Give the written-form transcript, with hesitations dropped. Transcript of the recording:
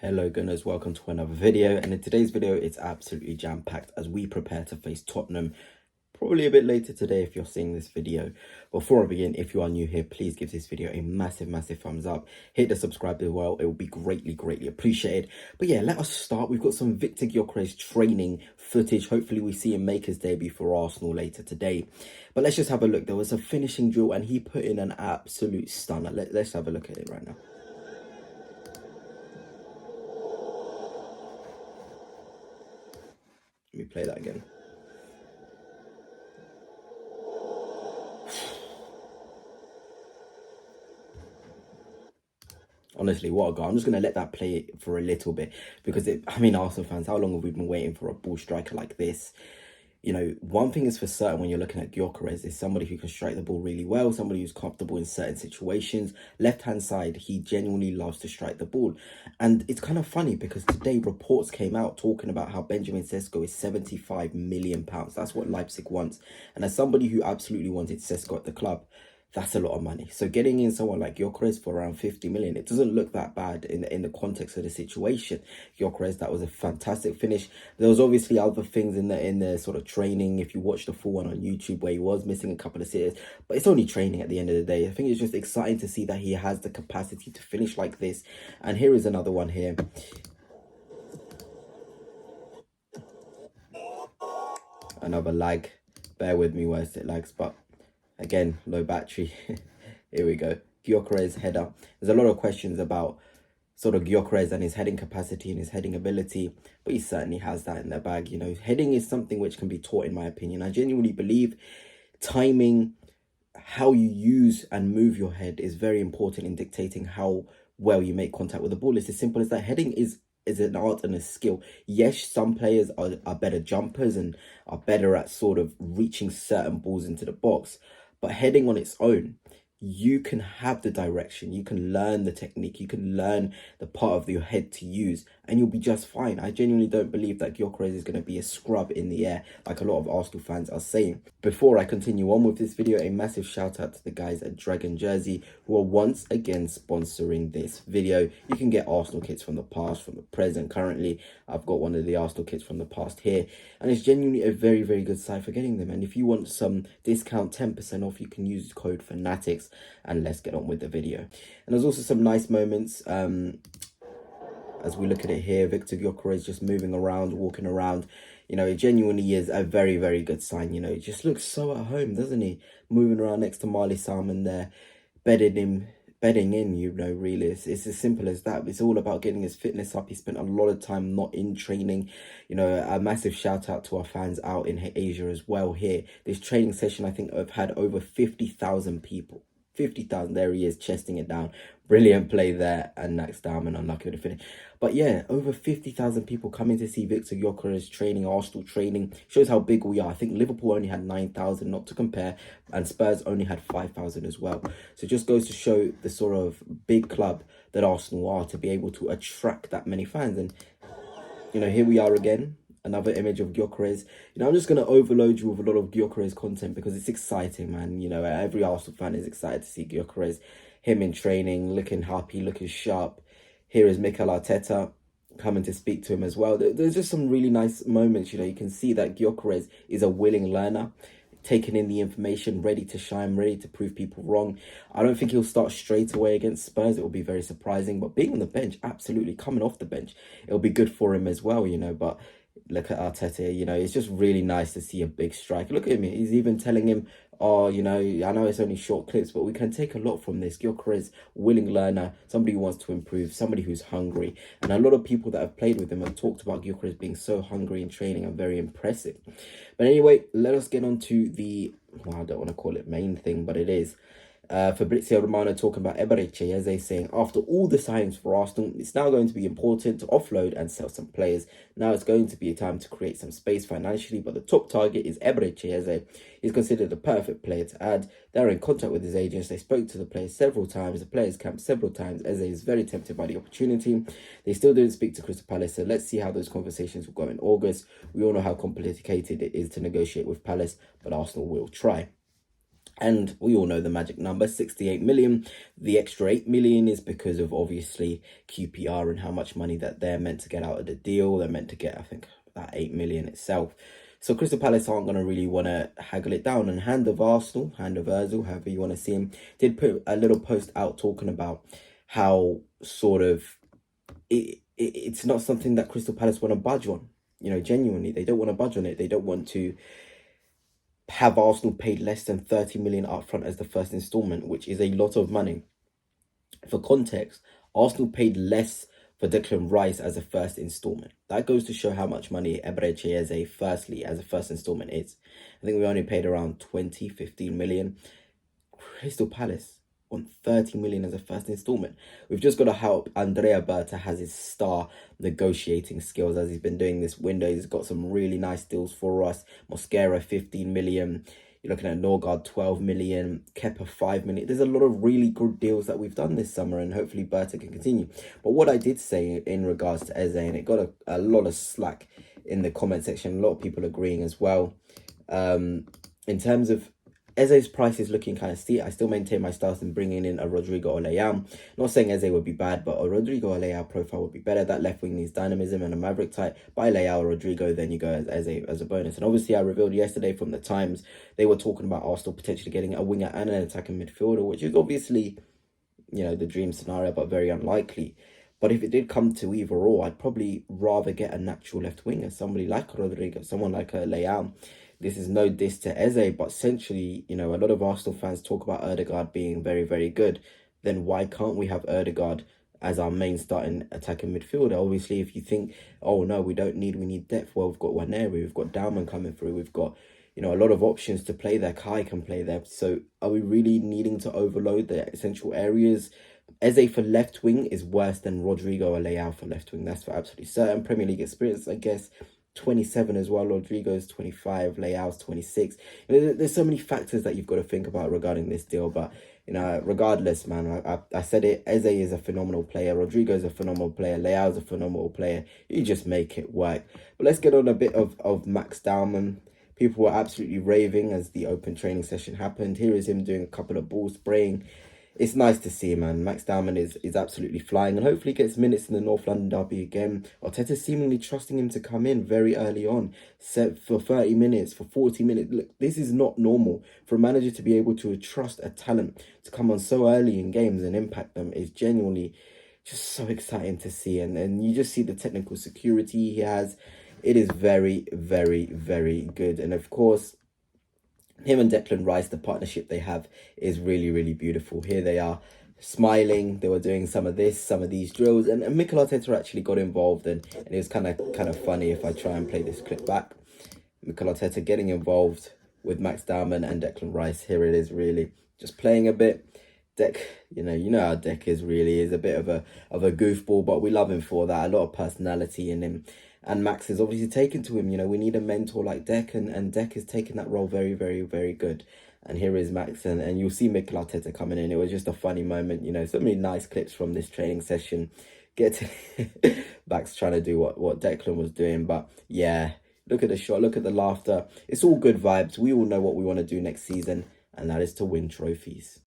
Hello Gunners, welcome to another video, and in today's video it's absolutely jam-packed as we prepare to face Tottenham probably a bit later today if you're seeing this video. Before I begin, if you are new here, please give this video a massive thumbs up, hit the subscribe as well, it will be greatly appreciated. But yeah, let us start. We've got some Victor Gyokeres training footage. Hopefully we see him make his debut for Arsenal later today, but let's just have a look. There was a finishing drill and he put in an absolute stunner. Let's have a look at it right now. Let me play that again. Honestly, what a goal. I'm just going to let that play for a little bit because, Arsenal fans, how long have we been waiting for a ball striker like this? You know, one thing is for certain when you're looking at Gyokeres is somebody who can strike the ball really well, somebody who's comfortable in certain situations. Left-hand side, he genuinely loves to strike the ball. And it's kind of funny because today reports came out talking about how Benjamin Sesko is £75 million. That's what Leipzig wants. And as somebody who absolutely wanted Sesko at the club, that's a lot of money. So getting in someone like Gyokeres for around 50 million, it doesn't look that bad in the context of the situation. Gyokeres, that was a fantastic finish. There was obviously other things in the sort of training. If you watch the full one on YouTube where he was missing a couple of sitters, but it's only training at the end of the day. I think it's just exciting to see that he has the capacity to finish like this. And here is another one here. Another lag. Bear with me whilst it lags, but again, low battery. Here we go. Gyokeres header. There's a lot of questions about sort of Gyokeres and his heading capacity and his heading ability, but he certainly has that in the bag. You know, heading is something which can be taught, in my opinion. I genuinely believe timing, how you use and move your head is very important in dictating how well you make contact with the ball. It's as simple as that. Heading is an art and a skill. Yes, some players are better jumpers and are better at sort of reaching certain balls into the box. But heading on its own, you can have the direction, you can learn the technique, you can learn the part of your head to use, and you'll be just fine. I genuinely don't believe that Gyokeres is going to be a scrub in the air like a lot of Arsenal fans are saying. Before I continue on with this video, a massive shout out to the guys at Dragon Jersey who are once again sponsoring this video. You can get Arsenal kits from the past, from the present. Currently, I've got one of the Arsenal kits from the past here, and it's genuinely a very good site for getting them. And if you want some discount, 10% off, you can use code Fanatics. And let's get on with the video. And there's also some nice moments as we look at it here. Victor Gyokeres just moving around, walking around. You know, it genuinely is a very good sign. You know, it just looks so at home, doesn't he? Moving around next to Marley Salmon there, bedding in, you know, really. It's as simple as that. It's all about getting his fitness up. He spent a lot of time not in training. You know, a massive shout out to our fans out in Asia as well here. This training session, I think I've had over 50,000 people. 50,000, there he is, chesting it down. Brilliant play there, and next Dowman, unlucky with the finish. But yeah, over 50,000 people coming to see Victor Gyokeres training, Arsenal training. Shows how big we are. I think Liverpool only had 9,000, not to compare, and Spurs only had 5,000 as well. So it just goes to show the sort of big club that Arsenal are to be able to attract that many fans. And, you know, here we are again. Another image of Gyokeres. You know, I'm just going to overload you with a lot of Gyokeres content because it's exciting, man. You know, every Arsenal fan is excited to see Gyokeres. Him in training, looking happy, looking sharp. Here is Mikel Arteta coming to speak to him as well. There's just some really nice moments. You know, you can see that Gyokeres is a willing learner, taking in the information, ready to shine, ready to prove people wrong. I don't think he'll start straight away against Spurs. It will be very surprising. But being on the bench, absolutely, coming off the bench, it'll be good for him as well, you know. But look at Arteta, you know, it's just really nice to see a big strike. Look at him, he's even telling him, oh, you know, I know it's only short clips, but we can take a lot from this. Gyokeres, willing learner, somebody who wants to improve, somebody who's hungry. And a lot of people that have played with him have talked about Gyokeres being so hungry in training and very impressive. But anyway, let us get on to the, well, I don't want to call it main thing, but it is. Fabrizio Romano talking about Eberechi Eze, saying after all the signings for Arsenal, it's now going to be important to offload and sell some players. Now it's going to be a time to create some space financially, but the top target is Eberechi Eze. He's considered the perfect player to add. They're in contact with his agents. They spoke to the players several times, the players camped several times. Eze is very tempted by the opportunity. They still didn't speak to Crystal Palace, so let's see how those conversations will go in August. We all know how complicated it is to negotiate with Palace, but Arsenal will try. And we all know the magic number, 68 million. The extra 8 million is because of obviously QPR and how much money that they're meant to get out of the deal. They're meant to get, I think, that 8 million itself. So Crystal Palace aren't going to really want to haggle it down. And Hand of Arsenal, Hand of Ozil, however you want to see him, did put a little post out talking about how sort of it's not something that Crystal Palace want to budge on. You know, genuinely, they don't want to budge on it. They don't want to have Arsenal paid less than 30 million upfront as the first instalment, which is a lot of money. For context, Arsenal paid less for Declan Rice as a first instalment. That goes to show how much money Eberechi Eze firstly as a first instalment is. I think we only paid around 20, 15 million. Crystal Palace on 30 million as a first instalment. We've just got to help Andrea Berta has his star negotiating skills as he's been doing this window. He's got some really nice deals for us. Mosquera 15 million. You're looking at Norgard 12 million, Kepa 5 million. There's a lot of really good deals that we've done this summer, and hopefully Berta can continue. But what I did say in regards to Eze, and it got a lot of slack in the comment section, a lot of people agreeing as well. In terms of Eze's price is looking kind of steep. I still maintain my stance in bringing in a Rodrigo or Leao. Not saying Eze would be bad, but a Rodrigo or Leao profile would be better. That left wing needs dynamism and a maverick type. Buy Leao or Rodrigo, then you go as a bonus. And obviously, I revealed yesterday from the Times, they were talking about Arsenal potentially getting a winger and an attacking midfielder, which is obviously, you know, the dream scenario, but very unlikely. But if it did come to either or, I'd probably rather get a natural left winger, somebody like Rodrigo, someone like a Leao. This is no diss to Eze, but essentially, you know, a lot of Arsenal fans talk about Ødegaard being very, very good. Then why can't we have Ødegaard as our main starting attacking midfielder? Obviously, if you think, oh no, we need depth. Well, we've got Waneri, we've got Dowman coming through, we've got, you know, a lot of options to play there. Kai can play there. So are we really needing to overload the essential areas? Eze for left wing is worse than Rodrigo or Leao for left wing. That's for absolutely certain. Premier League experience, I guess. 27 as well. Rodrigo's 25, Leao's 26. You know, there's so many factors that you've got to think about regarding this deal, but you know, regardless, man, I said it. Eze is a phenomenal player. Rodrigo's a phenomenal player. Leao's a phenomenal player. You just make it work. But let's get on a bit of Max Dowman. People were absolutely raving as the open training session happened. Here is him doing a couple of ball spraying. It's nice to see, man. Max Dowman is absolutely flying and hopefully gets minutes in the North London derby again. Arteta seemingly trusting him to come in very early on, set for 30 minutes, for 40 minutes. Look, this is not normal. For a manager to be able to trust a talent to come on so early in games and impact them is genuinely just so exciting to see. And you just see the technical security he has. It is very, very, very good. And of course, him and Declan Rice, the partnership they have is really, really beautiful. Here they are smiling. They were doing some of these drills, and Mikel Arteta actually got involved, and it was kind of funny if I try and play this clip back. Mikel Arteta getting involved with Max Dowman and Declan Rice. Here it is, really just playing a bit. Dec, you know how Dec is really is a bit of a goofball, but we love him for that. A lot of personality in him. And Max is obviously taken to him. You know, we need a mentor like Dec, and Dec is taking that role very, very, very good. And here is Max, and you'll see Mikel Arteta coming in. It was just a funny moment, you know, so many nice clips from this training session. Get to Max trying to do what Declan was doing. But yeah, look at the shot, look at the laughter. It's all good vibes. We all know what we want to do next season, and that is to win trophies.